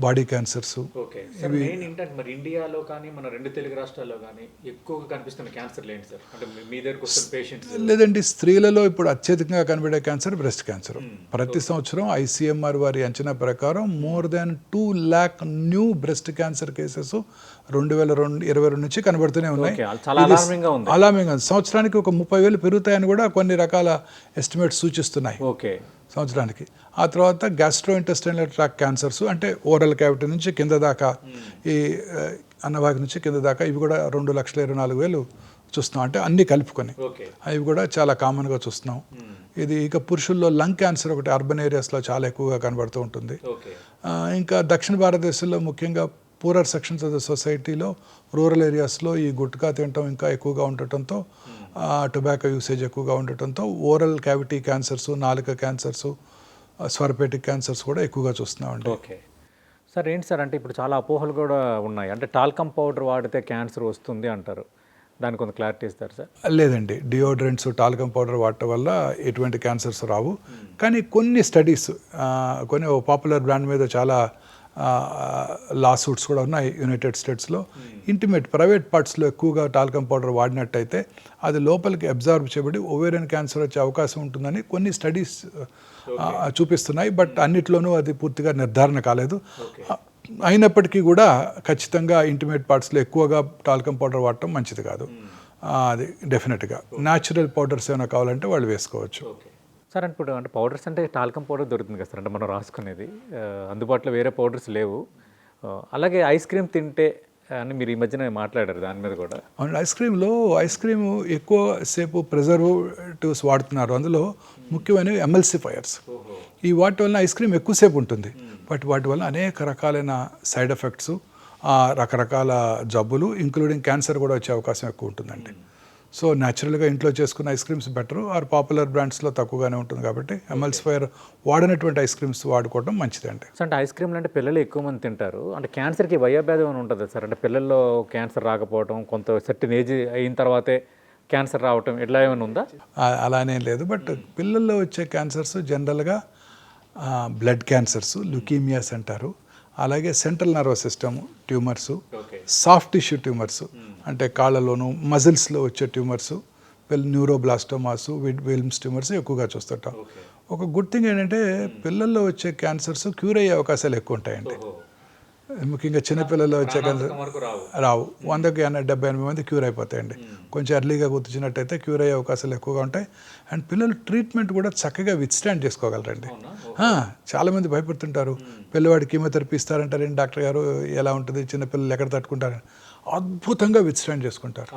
Body cancers. Okay sir, main ఏంటంటే మరి ఇండియాలో కానీ మన రెండు తెలుగు రాష్ట్రాల్లో కానీ ఎక్కువగా కనిపిస్తున్న క్యాన్సర్లు ఏంటి సార్? అంటే మీ దగ్గరకు వస్తున్న పేషెంట్స్. లేదండి, స్త్రీలలో ఇప్పుడు అత్యధికంగా కనబడే క్యాన్సర్ బ్రెస్ట్ క్యాన్సర్. ప్రతి సంవత్సరం ICMR వారి అంచనా ప్రకారం more than 2 lakh new breast cancer cases 2022 నుంచి కనబడుతూనే ఉన్నాయి. చాలా అలార్మింగ్గా ఉంది. అలార్మింగ్ ఉంది. సంవత్సరానికి ఒక 30,000 పెరుగుతాయని కూడా కొన్ని రకాల ఎస్టిమేట్స్ సూచిస్తున్నాయి ఓకే సంవత్సరానికి. ఆ తర్వాత గ్యాస్ట్రో ఇంటెస్టైనల్ ట్రాక్ క్యాన్సర్స్, అంటే ఓరల్ క్యావిటీ నుంచి కింద దాకా, ఈ అన్నవాకి నుంచి కింద దాకా, ఇవి కూడా 2,24,000 చూస్తున్నాం. అంటే అన్నీ కలుపుకొని అవి కూడా చాలా కామన్గా చూస్తున్నాం. ఇది ఇక పురుషుల్లో లంగ్ క్యాన్సర్ ఒకటి అర్బన్ ఏరియాస్లో చాలా ఎక్కువగా కనబడుతూ ఉంటుంది. ఇంకా దక్షిణ భారతదేశంలో ముఖ్యంగా పూరర్ సెక్షన్స్ ఆఫ్ ద సొసైటీలో రూరల్ ఏరియాస్లో ఈ గుట్కా తినటం ఇంకా ఎక్కువగా ఉండటంతో, టొబాకో యూసేజ్ ఎక్కువగా ఉండటంతో ఓరల్ క్యావిటీ క్యాన్సర్స్, నాలుక క్యాన్సర్స్, స్వరపేటిక్ క్యాన్సర్స్ కూడా ఎక్కువగా చూస్తున్నామండి. ఓకే సార్, ఏంటి సార్ అంటే ఇప్పుడు చాలా అపోహలు కూడా ఉన్నాయి. అంటే టాల్కమ్ పౌడర్ వాడితే క్యాన్సర్ వస్తుంది అంటారు, దానికి కొంత క్లారిటీ ఇస్తారు సార్? లేదండి, డియోడ్రెంట్స్, టాల్కమ్ పౌడర్ వాడటం వల్ల ఎటువంటి క్యాన్సర్స్ రావు. కానీ కొన్ని స్టడీస్, కొన్ని పాపులర్ బ్రాండ్ మీద చాలా లా సూట్స్ కూడా ఉన్నాయి యునైటెడ్ స్టేట్స్లో. ఇంటిమేట్ ప్రైవేట్ పార్ట్స్లో ఎక్కువగా టాల్కమ్ పౌడర్ వాడినట్టయితే అది లోపలికి అబ్జార్బ్ చేయబడి ఓవేరియన్ క్యాన్సర్ వచ్చే అవకాశం ఉంటుందని కొన్ని స్టడీస్ చూపిస్తున్నాయి. బట్ అన్నిట్లోనూ అది పూర్తిగా నిర్ధారణ కాలేదు. అయినప్పటికీ కూడా ఖచ్చితంగా ఇంటిమేట్ పార్ట్స్లో ఎక్కువగా టాల్కమ్ పౌడర్ వాడటం మంచిది కాదు. అది డెఫినెట్గా న్యాచురల్ పౌడర్స్ ఏమైనా కావాలంటే వాళ్ళు వేసుకోవచ్చు. సార్ ఇప్పుడు అంటే పౌడర్స్ అంటే టాల్కమ్ పౌడర్ దొరుకుతుంది కదా సార్, అంటే మనం రాసుకునేది అందుబాటులో వేరే పౌడర్స్ లేవు. అలాగే ఐస్ క్రీమ్ తింటే అని మీరు ఈ మధ్యన మాట్లాడారు, దాని మీద కూడా. అవును, ఐస్ క్రీమ్ ఎక్కువ సేపు ప్రిజర్వేటివ్స్ వాడుతున్నారు. అందులో ముఖ్యమైనవి ఎమల్సిఫైయర్స్. ఈ వాటి వలన ఐస్ క్రీమ్ ఎక్కువసేపు ఉంటుంది, బట్ వాటి వలన అనేక రకాలైన సైడ్ ఎఫెక్ట్స్, రకరకాల జబ్బులు ఇంక్లూడింగ్ క్యాన్సర్ కూడా వచ్చే అవకాశం ఎక్కువ ఉంటుందండి. సో న్యాచురల్గా ఇంట్లో చేసుకున్న ice creams better, or popular బ్రాండ్స్లో తక్కువగానే ఉంటుంది కాబట్టి ఎమల్సిఫైయర్ వాడినటువంటి ఐస్ క్రీమ్స్ వాడుకోవడం మంచిదండి. సార్ అంటే ఐస్ క్రీమ్లు అంటే పిల్లలు ఎక్కువ మంది తింటారు, అంటే క్యాన్సర్కి వయోభేదం అని ఉంటుంది సార్? అంటే పిల్లల్లో క్యాన్సర్ రాకపోవడం, కొంత సర్టెన్ ఏజ్ అయిన తర్వాతే క్యాన్సర్ రావటం, ఇట్లా ఏమైనా ఉందా? అలానే లేదు, బట్ పిల్లల్లో వచ్చే క్యాన్సర్స్ జనరల్గా బ్లడ్ క్యాన్సర్స్, లుకీమియాస్ అంటారు. అలాగే central nervous system tumours, soft tissue tumours అంటే కాళ్ళలోను మజిల్స్లో వచ్చే ట్యూమర్స్, న్యూరోబ్లాస్టోమాస్, విల్మ్స్ ట్యూమర్స్ ఎక్కువగా చూస్తుంటాం. ఒక గుడ్ థింగ్ ఏంటంటే పిల్లల్లో వచ్చే క్యాన్సర్స్ క్యూర్ అయ్యే అవకాశాలు ఎక్కువ ఉంటాయండి. ముఖ్యంగా చిన్నపిల్లల్లో వచ్చే క్యాన్సర్ రావు. 100కి 70-80 మంది క్యూర్ అయిపోతాయండి. కొంచెం ఎర్లీగా గుర్తించినట్టయితే క్యూర్ అయ్యే అవకాశాలు ఎక్కువగా ఉంటాయి. అండ్ పిల్లలు ట్రీట్మెంట్ కూడా చక్కగా విత్స్టాండ్ చేసుకోగలరండి. చాలామంది భయపడుతుంటారు, పిల్లవాడి కీమోథెరపీ ఇస్తారంటారండి డాక్టర్ గారు, ఎలా ఉంటుంది, చిన్నపిల్లలు ఎక్కడ తట్టుకుంటారని. అద్భుతంగా విత్స్టాండ్ చేసుకుంటారు.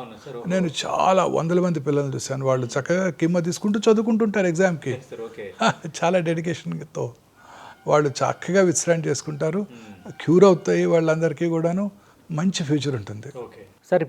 నేను చాలా వందల మంది పిల్లల్ని చూశాను, వాళ్ళు చక్కగా కీమో తీసుకుంటూ చదువుకుంటుంటారు ఎగ్జామ్కి. చాలా డెడికేషన్తో వాళ్ళు చక్కగా విత్స్టాండ్ చేసుకుంటారు, క్యూర్ అవుతాయి. వాళ్ళందరికీ కూడాను మంచి ఫ్యూచర్ ఉంటుంది. సార్